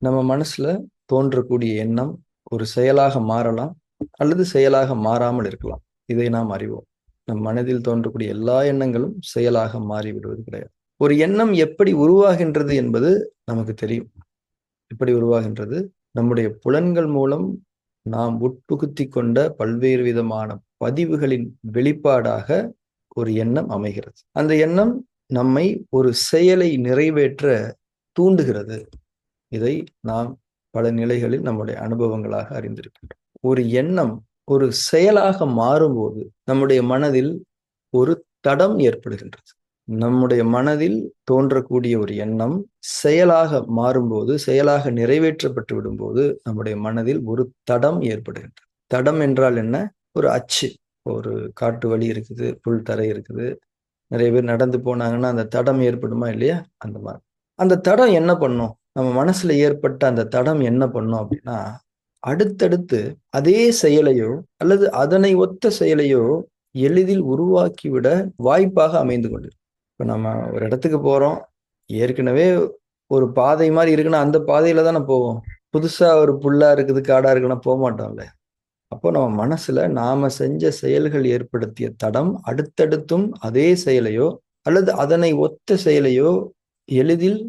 நம்ம மனசுல தோன்றக்கூடிய எண்ணம் ஒரு செயலாக மாறலாம் அல்லது செயலாக மாறாமல் இருக்கலாம். இதை நாம் அறிவோம். நம் மனதில் தோன்றக்கூடிய எல்லா எண்ணங்களும் செயலாக மாறிவிடுவது கிடையாது. ஒரு எண்ணம் எப்படி உருவாகின்றது என்பது நமக்கு தெரியும். எப்படி உருவாகின்றது? நம்முடைய புலன்கள் மூலம் நாம் உட்புகுத்தி கொண்ட பல்வேறு விதமான பதிவுகளின் வெளிப்பாடாக ஒரு எண்ணம் அமைகிறது. அந்த எண்ணம் நம்மை ஒரு செயலை நிறைவேற்ற தூண்டுகிறது. இதை நாம் பல நிலைகளில் நம்முடைய அனுபவங்களாக அறிந்திருக்கின்றோம். ஒரு எண்ணம் ஒரு செயலாக மாறும்போது நம்முடைய மனதில் ஒரு தடம் ஏற்படுகின்றது. நம்முடைய மனதில் தோன்றக்கூடிய ஒரு எண்ணம் செயலாக மாறும்போது, செயலாக நிறைவேற்றப்பட்டு விடும்போது நம்முடைய மனதில் ஒரு தடம் ஏற்படுகின்றது. தடம் என்றால் என்ன? ஒரு அச்சு. ஒரு காட்டு வழி இருக்குது, புல் தரை இருக்குது, நிறைய பேர் நடந்து போனாங்கன்னா அந்த தடம் ஏற்படுமா இல்லையா? அந்த மாதிரி அந்த தடம் என்ன பண்ணும்? நம்ம மனசுல ஏற்பட்ட அந்த தடம் என்ன பண்ணும் அப்படின்னா, அடுத்தடுத்து அதே செயலையோ அல்லது அதனை ஒத்த செயலையோ எளிதில் உருவாக்கிவிட வாய்ப்பாக அமைந்து கொண்டிருக்கு. இப்ப நம்ம ஒரு இடத்துக்கு போறோம், ஏற்கனவே ஒரு பாதை மாதிரி இருக்குன்னா அந்த பாதையில தானே போவோம். புதுசா ஒரு புல்லா இருக்குது, காடா இருக்குன்னா போக மாட்டோம்ல. அப்போ நம்ம மனசுல நாம செஞ்ச செயல்கள் ஏற்படுத்திய தடம் அடுத்தடுத்தும் அதே செயலையோ அல்லது அதனை ஒத்த செயலையோ எளிதில்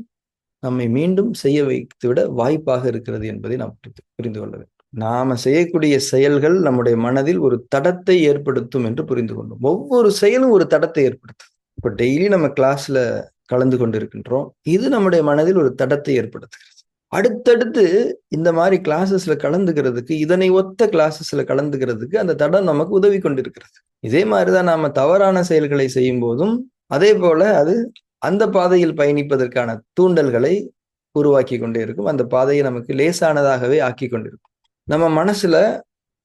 நம்மை மீண்டும் செய்ய வைத்துவிட வாய்ப்பாக இருக்கிறது என்பதை நாம் புரிந்து கொள்ள வேண்டும். நாம செய்யக்கூடிய செயல்கள் நம்முடைய மனதில் ஒரு தடத்தை ஏற்படுத்தும் என்று புரிந்து கொண்டோம். ஒவ்வொரு செயலும் ஒரு தடத்தை ஏற்படுத்தும். இப்போ டெய்லி நம்ம கிளாஸ்ல கலந்து கொண்டிருக்கின்றோம். இது நம்முடைய மனதில் ஒரு தடத்தை ஏற்படுத்துகிறது. அடுத்தடுத்து இந்த மாதிரி கிளாஸஸ்ல கலந்துக்கிறதுக்கு, இதனை ஒத்த கிளாஸஸ்ல கலந்துக்கிறதுக்கு அந்த தடம் நமக்கு உதவி கொண்டிருக்கிறது. இதே மாதிரிதான் நாம தவறான செயல்களை செய்யும் போதும் அதே போல அது அந்த பாதையில் பயணிப்பதற்கான தூண்டல்களை உருவாக்கி கொண்டே இருக்கும். அந்த பாதையை நமக்கு லேசானதாகவே ஆக்கி கொண்டிருக்கும். நம்ம மனசுல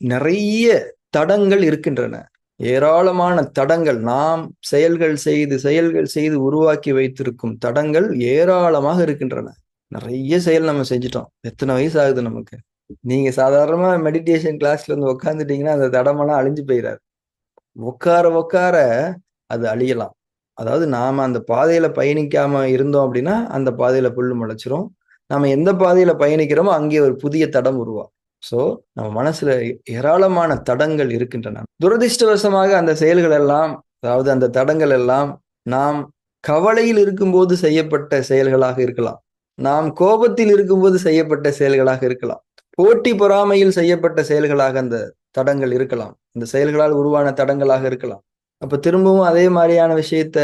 நிறைய தடங்கள் இருக்கின்றன. ஏராளமான தடங்கள், நாம் செயல்கள் செய்து உருவாக்கி வைத்திருக்கும் தடங்கள் ஏராளமாக இருக்கின்றன. நிறைய செயல் நம்ம செஞ்சிட்டோம். எத்தனை வயசு ஆகுது நமக்கு? நீங்க சாதாரணமா மெடிடேஷன் கிளாஸ்ல இருந்து உட்காந்துட்டீங்கன்னா அந்த தடமெல்லாம் அழிஞ்சு போயிடாது. உட்கார அது அழியலாம். அதாவது நாம அந்த பாதையில பயணிக்காம இருந்தோம் அப்படின்னா அந்த பாதையில புல்லு முளைச்சிரும். நாம எந்த பாதையில பயணிக்கிறோமோ அங்கே ஒரு புதிய தடம் உருவாகும். சோ நம்ம மனசுல ஏராளமான தடங்கள் இருக்கின்றன. துரதிர்ஷ்டவசமாக அந்த செயல்கள் எல்லாம், அதாவது அந்த தடங்கள் எல்லாம் நாம் கவலையில் இருக்கும்போது செய்யப்பட்ட செயல்களாக இருக்கலாம். நாம் கோபத்தில் இருக்கும்போது செய்யப்பட்ட செயல்களாக இருக்கலாம். போட்டி பொறாமையில் செய்யப்பட்ட செயல்களாக அந்த தடங்கள் இருக்கலாம். இந்த செயல்களால் உருவான தடங்களாக இருக்கலாம். அப்ப திரும்பவும் அதே மாதிரியான விஷயத்த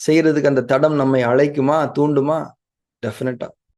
செய்யறதுக்கு அந்த தடம் நம்மை அழைக்குமா, தூண்டுமா? டெஃபினட்டா.